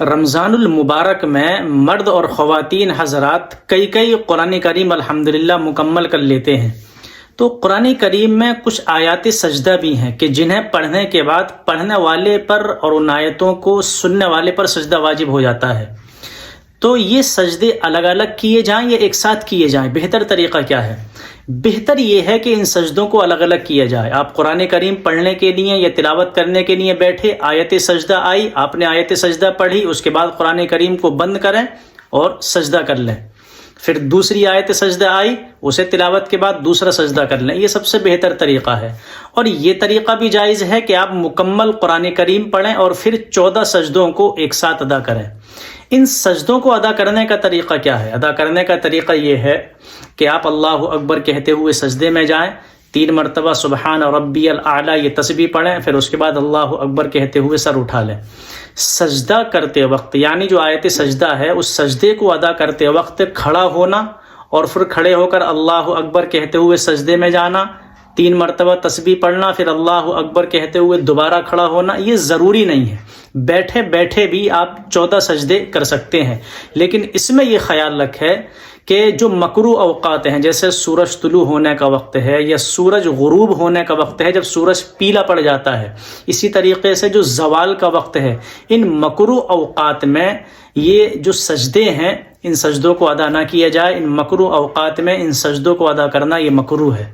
رمضان المبارک میں مرد اور خواتین حضرات کئی قرآن کریم الحمدللہ مکمل کر لیتے ہیں، تو قرآن کریم میں کچھ آیات سجدہ بھی ہیں کہ جنہیں پڑھنے کے بعد پڑھنے والے پر اور ان آیتوں کو سننے والے پر سجدہ واجب ہو جاتا ہے۔ تو یہ سجدے الگ الگ کیے جائیں یا ایک ساتھ کیے جائیں؟ بہتر طریقہ کیا ہے؟ بہتر یہ ہے کہ ان سجدوں کو الگ الگ کیا جائے۔ آپ قرآن کریم پڑھنے کے لیے یا تلاوت کرنے کے لیے بیٹھے، آیت سجدہ آئی، آپ نے آیت سجدہ پڑھی، اس کے بعد قرآن کریم کو بند کریں اور سجدہ کر لیں، پھر دوسری آیت سجدہ آئی، اسے تلاوت کے بعد دوسرا سجدہ کر لیں۔ یہ سب سے بہتر طریقہ ہے، اور یہ طریقہ بھی جائز ہے کہ آپ مکمل قرآن کریم پڑھیں اور پھر 14 سجدوں کو ایک ساتھ ادا کریں۔ ان سجدوں کو ادا کرنے کا طریقہ کیا ہے؟ ادا کرنے کا طریقہ یہ ہے کہ آپ اللہ اکبر کہتے ہوئے سجدے میں جائیں، 3 مرتبہ سبحان ربی الاعلیٰ یہ تسبیح پڑھیں، پھر اس کے بعد اللہ اکبر کہتے ہوئے سر اٹھا لیں۔ سجدہ کرتے وقت، یعنی جو آیت سجدہ ہے، اس سجدے کو ادا کرتے وقت کھڑا ہونا اور پھر کھڑے ہو کر اللہ اکبر کہتے ہوئے سجدے میں جانا، 3 مرتبہ تسبیح پڑھنا، پھر اللہ اکبر کہتے ہوئے دوبارہ کھڑا ہونا، یہ ضروری نہیں ہے۔ بیٹھے بیٹھے بھی آپ 14 سجدے کر سکتے ہیں، لیکن اس میں یہ خیال رکھیں کہ جو مکروہ اوقات ہیں، جیسے سورج طلوع ہونے کا وقت ہے یا سورج غروب ہونے کا وقت ہے جب سورج پیلا پڑ جاتا ہے، اسی طریقے سے جو زوال کا وقت ہے، ان مکروہ اوقات میں یہ جو سجدے ہیں ان سجدوں کو ادا نہ کیا جائے۔ ان مکروہ اوقات میں ان سجدوں کو ادا کرنا یہ مکروہ ہے۔